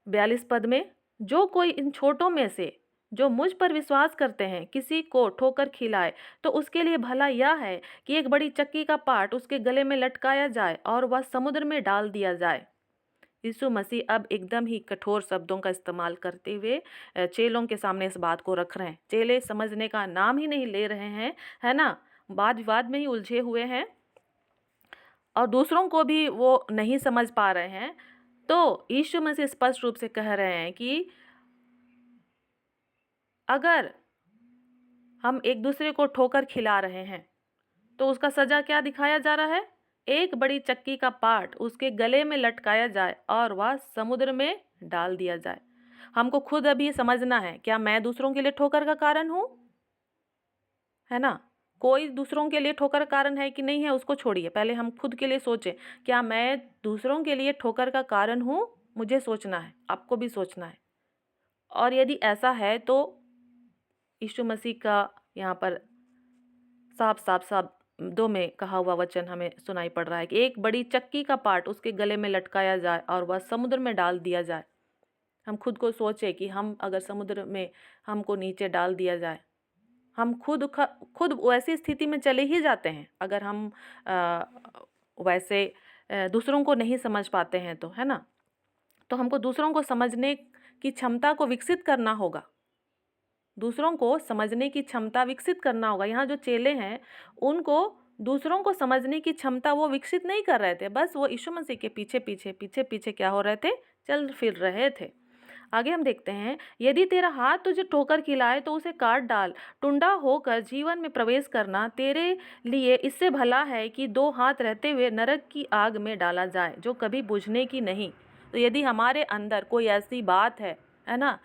42 पद में, जो कोई इन छोटों में से जो मुझ पर विश्वास करते हैं किसी को ठोकर खिलाए, तो उसके लिए भला यह है कि एक बड़ी चक्की का पाट उसके गले में लटकाया जाए और वह समुद्र में डाल दिया जाए। यीशु मसीह अब एकदम ही कठोर शब्दों का इस्तेमाल करते हुए चेलों के सामने इस बात को रख रहे हैं। चेले समझने का नाम ही नहीं ले रहे हैं, है ना। वाद विवाद में ही उलझे हुए हैं और दूसरों को भी वो नहीं समझ पा रहे हैं। तो यीशु मसीह स्पष्ट रूप से कह रहे हैं कि अगर हम एक दूसरे को ठोकर खिला रहे हैं तो उसका सजा क्या दिखाया जा रहा है? एक बड़ी चक्की का पाट उसके गले में लटकाया जाए और वह समुद्र में डाल दिया जाए। हमको खुद अभी समझना है, क्या मैं दूसरों के लिए ठोकर का कारण हूँ, है ना। कोई दूसरों के लिए ठोकर का कारण है कि नहीं है उसको छोड़िए, पहले हम खुद के लिए सोचें, क्या मैं दूसरों के लिए ठोकर का कारण हूँ? मुझे सोचना है, आपको भी सोचना है। और यदि ऐसा है तो यीशु मसीह का यहाँ पर साफ दो में कहा हुआ वचन हमें सुनाई पड़ रहा है कि एक बड़ी चक्की का पाट उसके गले में लटकाया जाए और वह समुद्र में डाल दिया जाए। हम खुद को सोचें कि हम अगर समुद्र में हमको नीचे डाल दिया जाए हम खुद वैसी स्थिति में चले ही जाते हैं अगर हम वैसे दूसरों को नहीं समझ पाते हैं तो, है ना। तो हमको दूसरों को समझने की क्षमता को विकसित करना होगा, दूसरों को समझने की क्षमता विकसित करना होगा। यहाँ जो चेले हैं उनको दूसरों को समझने की क्षमता वो विकसित नहीं कर रहे थे, बस वो यीशु मसीह के पीछे पीछे पीछे पीछे क्या हो रहे थे, चल फिर रहे थे। आगे हम देखते हैं, यदि तेरा हाथ तुझे ठोकर खिलाए तो उसे काट डाल। टुंडा होकर जीवन में प्रवेश करना तेरे लिए इससे भला है कि दो हाथ रहते हुए नरक की आग में डाला जाए, जो कभी बुझने की नहीं। तो यदि हमारे अंदर कोई ऐसी बात है ना,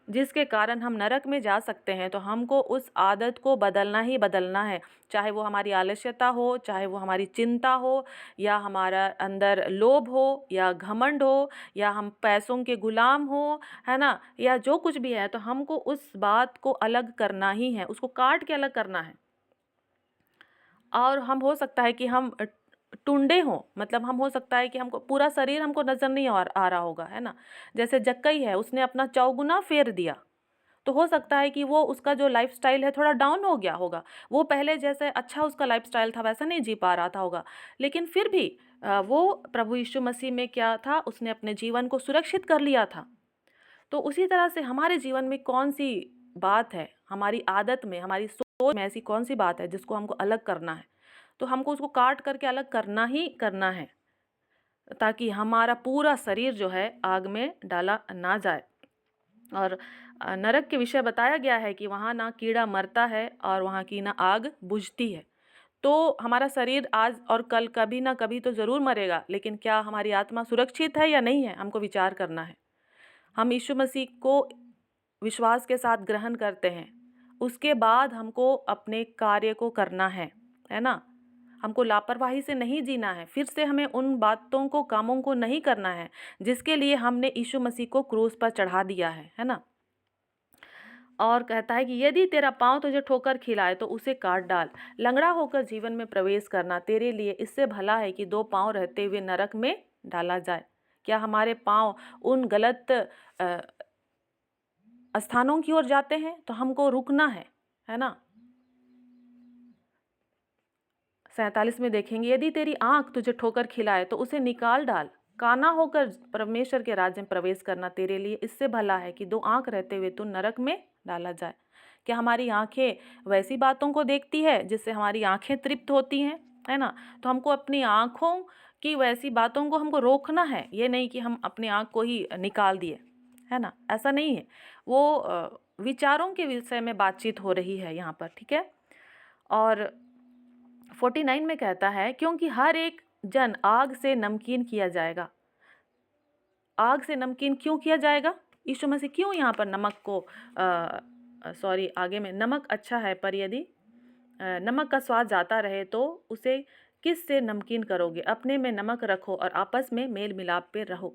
जिसके कारण हम नरक में जा सकते हैं, तो हमको उस आदत को बदलना ही बदलना है। चाहे वो हमारी आलस्यता हो, चाहे वो हमारी चिंता हो, या हमारा अंदर लोभ हो, या घमंड हो, या हम पैसों के गुलाम हो, है ना, या जो कुछ भी है, तो हमको उस बात को अलग करना ही है, उसको काट के अलग करना है। और हम हो सकता है कि हम टुंडे हों, मतलब हम हो सकता है कि हमको पूरा शरीर हमको नज़र नहीं आ रहा होगा, है ना। जैसे जक्कई है, उसने अपना चौगुना फेर दिया, तो हो सकता है कि वो उसका जो लाइफस्टाइल है थोड़ा डाउन हो गया होगा। वो पहले जैसे अच्छा उसका लाइफस्टाइल था वैसा नहीं जी पा रहा था होगा, लेकिन फिर भी वो प्रभु यीशु मसीह में क्या था, उसने अपने जीवन को सुरक्षित कर लिया था। तो उसी तरह से हमारे जीवन में कौन सी बात है, हमारी आदत में, हमारी सोच में ऐसी कौन सी बात है जिसको हमको अलग करना है, तो हमको उसको काट करके अलग करना ही करना है, ताकि हमारा पूरा शरीर जो है आग में डाला ना जाए। और नरक के विषय बताया गया है कि वहाँ ना कीड़ा मरता है और वहाँ की ना आग बुझती है। तो हमारा शरीर आज और कल कभी ना कभी तो ज़रूर मरेगा, लेकिन क्या हमारी आत्मा सुरक्षित है या नहीं है, हमको विचार करना है। हम यीशु मसीह को विश्वास के साथ ग्रहण करते हैं, उसके बाद हमको अपने कार्य को करना है ना। हमको लापरवाही से नहीं जीना है, फिर से हमें उन बातों को, कामों को नहीं करना है जिसके लिए हमने यीशु मसीह को क्रूस पर चढ़ा दिया है ना। और कहता है कि यदि तेरा पाँव तुझे ठोकर खिलाए तो उसे काट डाल। लंगड़ा होकर जीवन में प्रवेश करना तेरे लिए इससे भला है कि दो पाँव रहते हुए नरक में डाला जाए। क्या हमारे पाँव उन गलत स्थानों की ओर जाते हैं, तो हमको रुकना है ना। 47 में देखेंगे, यदि तेरी आंख तुझे ठोकर खिलाए तो उसे निकाल डाल। काना होकर परमेश्वर के राज्य में प्रवेश करना तेरे लिए इससे भला है कि दो आंख रहते हुए तू नरक में डाला जाए। क्या हमारी आंखें वैसी बातों को देखती है जिससे हमारी आंखें तृप्त होती हैं, है ना। तो हमको अपनी आंखों की वैसी बातों को हमको रोकना है, ये नहीं कि हम अपनी आंख को ही निकाल दिए, है ना, ऐसा नहीं है। वो विचारों के विषय में बातचीत हो रही है यहाँ पर, ठीक है। और 49 में कहता है, क्योंकि हर एक जन आग से नमकीन किया जाएगा। आग से नमकीन क्यों किया जाएगा? यीशु मसीह क्यों यहाँ पर नमक को आगे में नमक अच्छा है, पर यदि नमक का स्वाद जाता रहे तो उसे किस से नमकीन करोगे? अपने में नमक रखो और आपस में मेल मिलाप पे रहो।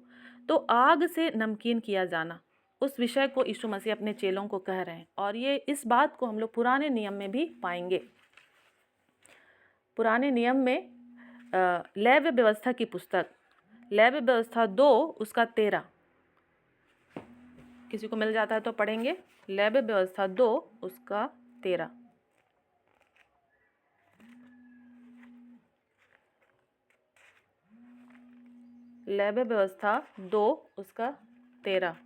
तो आग से नमकीन किया जाना, उस विषय को यीशु मसीह अपने चेलों को कह रहे हैं। और ये इस बात को हम लोग पुराने नियम में भी पाएंगे। पुराने नियम में लेव्य व्यवस्था की पुस्तक, लेव्य व्यवस्था 2 उसका 13, किसी को मिल जाता है तो पढ़ेंगे। लेव्य व्यवस्था 2 उसका 13। लेव्य व्यवस्था 2 उसका 13।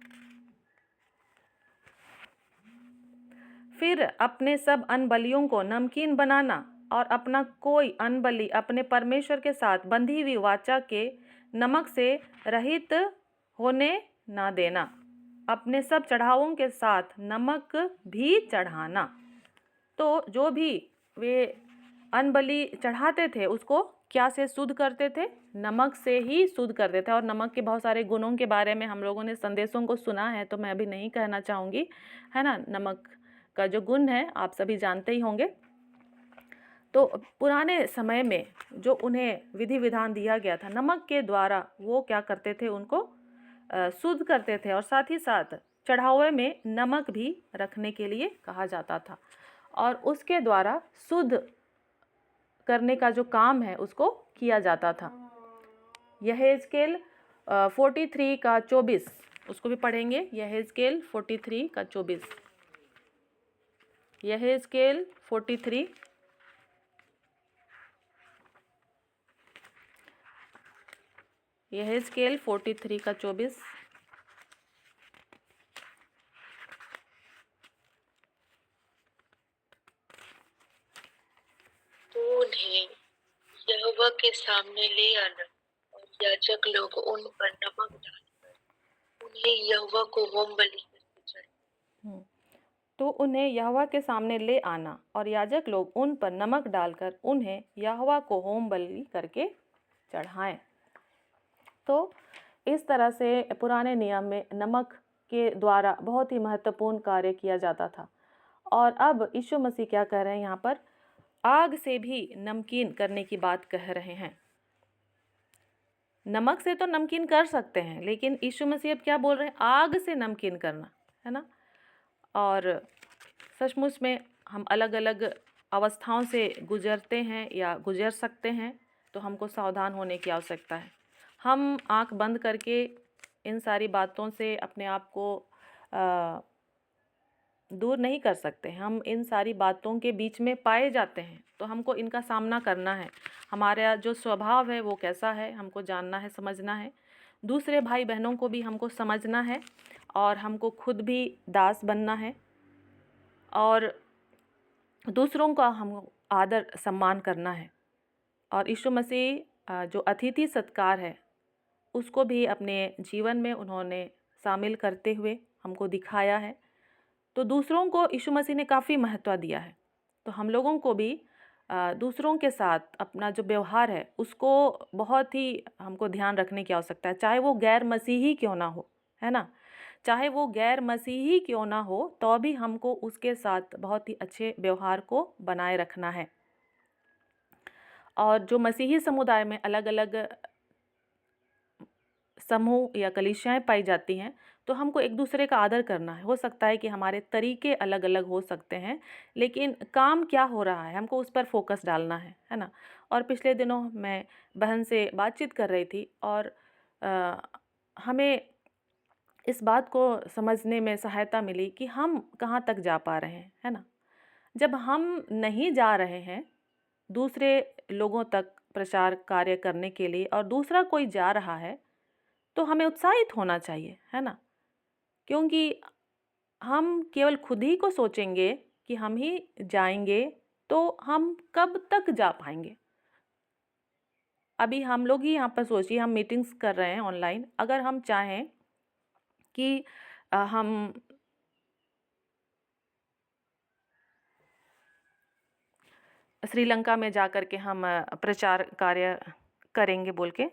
फिर अपने सब अनबलियों को नमकीन बनाना और अपना कोई अनबलि अपने परमेश्वर के साथ बंधी हुई वाचा के नमक से रहित होने ना देना। अपने सब चढ़ावों के साथ नमक भी चढ़ाना। तो जो भी वे अनबलि चढ़ाते थे उसको क्या से शुद्ध करते थे? नमक से ही शुद्ध करते थे। और नमक के बहुत सारे गुणों के बारे में हम लोगों ने संदेशों को सुना है, तो मैं अभी नहीं कहना चाहूँगी, है ना। नमक का जो गुण है आप सभी जानते ही होंगे। तो पुराने समय में जो उन्हें विधि विधान दिया गया था, नमक के द्वारा वो क्या करते थे, उनको शुद्ध करते थे। और साथ ही साथ चढ़ावे में नमक भी रखने के लिए कहा जाता था, और उसके द्वारा शुद्ध करने का जो काम है उसको किया जाता था। यहेजकेल 43 का 24, उसको भी पढ़ेंगे। यहेजकेल 43 का 24। यहेजकेल 43, यहेजकेल 43 का 24। तो उन्हें यहोवा के सामने ले आना और याजक लोग उन पर नमक डालकर उन्हें यहोवा को होम बलि करके चढ़ाएं। तो उन्हें यहोवा के सामने ले आना और याजक लोग उन पर नमक डालकर उन्हें यहोवा को होम बलि करके चढ़ाएं। तो इस तरह से पुराने नियम में नमक के द्वारा बहुत ही महत्वपूर्ण कार्य किया जाता था। और अब यीशु मसीह क्या कह रहे हैं यहाँ पर, आग से भी नमकीन करने की बात कह रहे हैं। नमक से तो नमकीन कर सकते हैं, लेकिन यीशु मसीह अब क्या बोल रहे हैं, आग से नमकीन करना, है ना। और सचमुच में हम अलग अलग अवस्थाओं से गुजरते हैं या गुजर सकते हैं, तो हमको सावधान होने की आवश्यकता है। हम आंख बंद करके इन सारी बातों से अपने आप को दूर नहीं कर सकते। हम इन सारी बातों के बीच में पाए जाते हैं, तो हमको इनका सामना करना है। हमारा जो स्वभाव है वो कैसा है, हमको जानना है, समझना है। दूसरे भाई बहनों को भी हमको समझना है और हमको खुद भी दास बनना है और दूसरों का हम आदर सम्मान करना है। और यीशु मसीह जो अतिथि सत्कार है उसको भी अपने जीवन में उन्होंने शामिल करते हुए हमको दिखाया है। तो दूसरों को यीशु मसीह ने काफ़ी महत्व दिया है। तो हम लोगों को भी दूसरों के साथ अपना जो व्यवहार है उसको बहुत ही हमको ध्यान रखने की आवश्यकता है, चाहे वो गैर मसीही क्यों ना हो, है ना। चाहे वो गैर मसीही क्यों ना हो, तो भी हमको उसके साथ बहुत ही अच्छे व्यवहार को बनाए रखना है। और जो मसीही समुदाय में अलग अलग समूह या कलीसियाएँ पाई जाती हैं, तो हमको एक दूसरे का आदर करना है। हो सकता है कि हमारे तरीके अलग अलग हो सकते हैं, लेकिन काम क्या हो रहा है हमको उस पर फोकस डालना है ना। और पिछले दिनों मैं बहन से बातचीत कर रही थी और हमें इस बात को समझने में सहायता मिली कि हम कहाँ तक जा पा रहे हैं, है ना। जब हम नहीं जा रहे हैं दूसरे लोगों तक प्रचार कार्य करने के लिए और दूसरा कोई जा रहा है, तो हमें उत्साहित होना चाहिए, है ना। क्योंकि हम केवल खुद ही को सोचेंगे कि हम ही जाएंगे, तो हम कब तक जा पाएंगे। अभी हम लोग ही यहाँ पर सोचिए, हम मीटिंग्स कर रहे हैं ऑनलाइन। अगर हम चाहें कि हम श्रीलंका में जा कर के हम प्रचार कार्य करेंगे बोल के,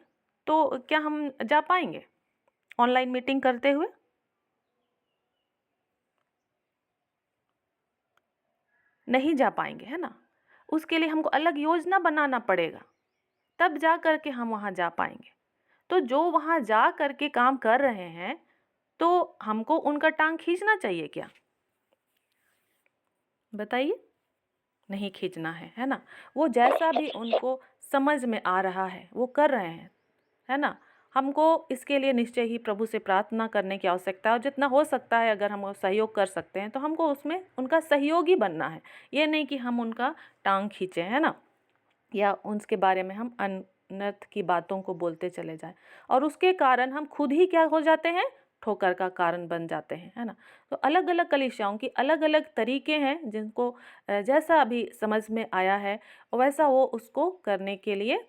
तो क्या हम जा पाएंगे ऑनलाइन मीटिंग करते हुए? नहीं जा पाएंगे, है ना। उसके लिए हमको अलग योजना बनाना पड़ेगा, तब जा कर के हम वहाँ जा पाएंगे। तो जो वहाँ जा कर के काम कर रहे हैं, तो हमको उनका टांग खींचना चाहिए क्या? बताइए। नहीं खींचना है ना। वो जैसा भी उनको समझ में आ रहा है वो कर रहे हैं, है ना। हमको इसके लिए निश्चय ही प्रभु से प्रार्थना करने की आवश्यकता है और जितना हो सकता है अगर हम सहयोग कर सकते हैं तो हमको उसमें उनका सहयोगी बनना है। ये नहीं कि हम उनका टांग खींचें, है ना, या उनके बारे में हम अनर्थ की बातों को बोलते चले जाएं और उसके कारण हम खुद ही क्या हो जाते हैं, ठोकर का कारण बन जाते हैं, है ना। तो अलग अलग कलीसियाओं की अलग अलग तरीके हैं, जिनको जैसा अभी समझ में आया है वैसा वो उसको करने के लिए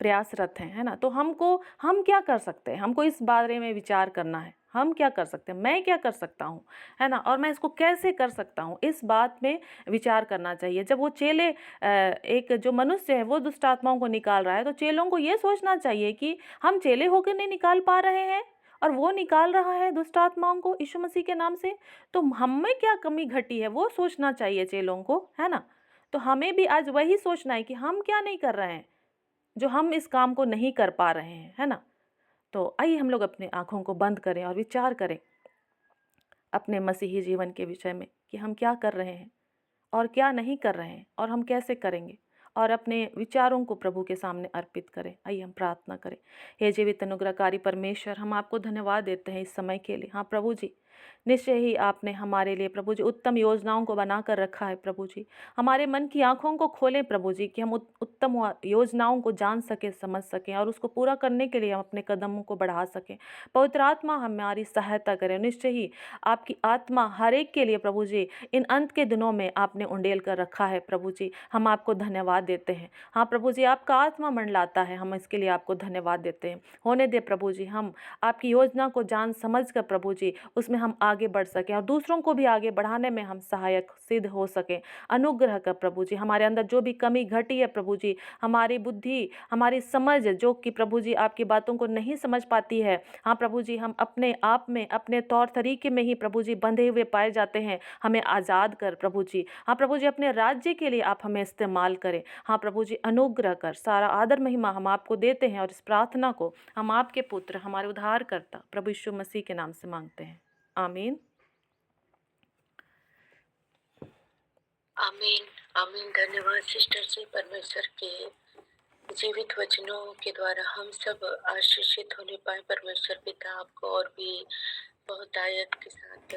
प्रयासरत हैं, है ना। तो हम क्या कर सकते हैं, हमको इस बारे में विचार करना है। हम क्या कर सकते हैं, मैं क्या कर सकता हूँ, है ना, और मैं इसको कैसे कर सकता हूँ, इस बात में विचार करना चाहिए। जब वो चेले एक जो मनुष्य है वो दुष्ट आत्माओं को निकाल रहा है, तो चेलों को ये सोचना चाहिए कि हम चेले होकर नहीं निकाल पा रहे हैं और वो निकाल रहा है दुष्ट आत्माओं को यीशु मसीह के नाम से, तो हम में क्या कमी घटी है वो सोचना चाहिए चेलों को, है ना। तो हमें भी आज वही सोचना है कि हम क्या नहीं कर रहे हैं जो हम इस काम को नहीं कर पा रहे हैं, है ना। तो आइए हम लोग अपने आँखों को बंद करें और विचार करें अपने मसीही जीवन के विषय में कि हम क्या कर रहे हैं और क्या नहीं कर रहे हैं और हम कैसे करेंगे और अपने विचारों को प्रभु के सामने अर्पित करें। आइए हम प्रार्थना करें। हे जीवित अनुग्रहकारी परमेश्वर, हम आपको धन्यवाद देते हैं इस समय के लिए। हाँ प्रभु जी, निश्चय ही आपने हमारे लिए प्रभु जी उत्तम योजनाओं को बनाकर रखा है। प्रभु जी, हमारे मन की आंखों को खोलें प्रभु जी, कि हम उत्तम योजनाओं को जान सकें, समझ सकें और उसको पूरा करने के लिए हम अपने कदमों को बढ़ा सकें। पवित्र आत्मा हमारी सहायता करें। निश्चय ही आपकी आत्मा हर एक के लिए प्रभु जी इन अंत के दिनों में आपने उंडेल कर रखा है। प्रभु जी, हम आपको धन्यवाद देते हैं। हाँ प्रभु जी, आपका आत्मा मंडलाता है, हम इसके लिए आपको धन्यवाद देते हैं। होने दे प्रभु जी, हम आपकी योजना को जान समझ कर प्रभु जी उसमें हम आगे बढ़ सकें और दूसरों को भी आगे बढ़ाने में हम सहायक सिद्ध हो सकें। अनुग्रह कर प्रभु जी, हमारे अंदर जो भी कमी घटी है प्रभु जी, हमारी बुद्धि, हमारी समझ जो कि प्रभु जी आपकी बातों को नहीं समझ पाती है, हाँ प्रभु जी, हम अपने आप में अपने तौर तरीके में ही प्रभु जी बंधे हुए पाए जाते हैं। हमें आज़ाद कर प्रभु जी। हाँ प्रभु जी, अपने राज्य के लिए आप हमें इस्तेमाल करें। हाँ प्रभु जी, अनुग्रह कर। सारा आदर महिमा हम आपको देते हैं और इस प्रार्थना को हम आपके पुत्र, हमारे उद्धारकर्ता प्रभु यीशु मसीह के नाम से मांगते हैं। आमीन। आमीन। आमीन। धन्यवाद सिस्टर जी। परमेश्वर के जीवित वचनों के द्वारा हम सब आशीषित होने पाए। परमेश्वर पिता आपको और भी बहुत आयत के साथ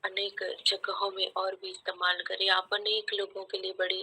अनेक जगहों में और भी इस्तेमाल करें। आप अनेक लोगों के लिए बड़ी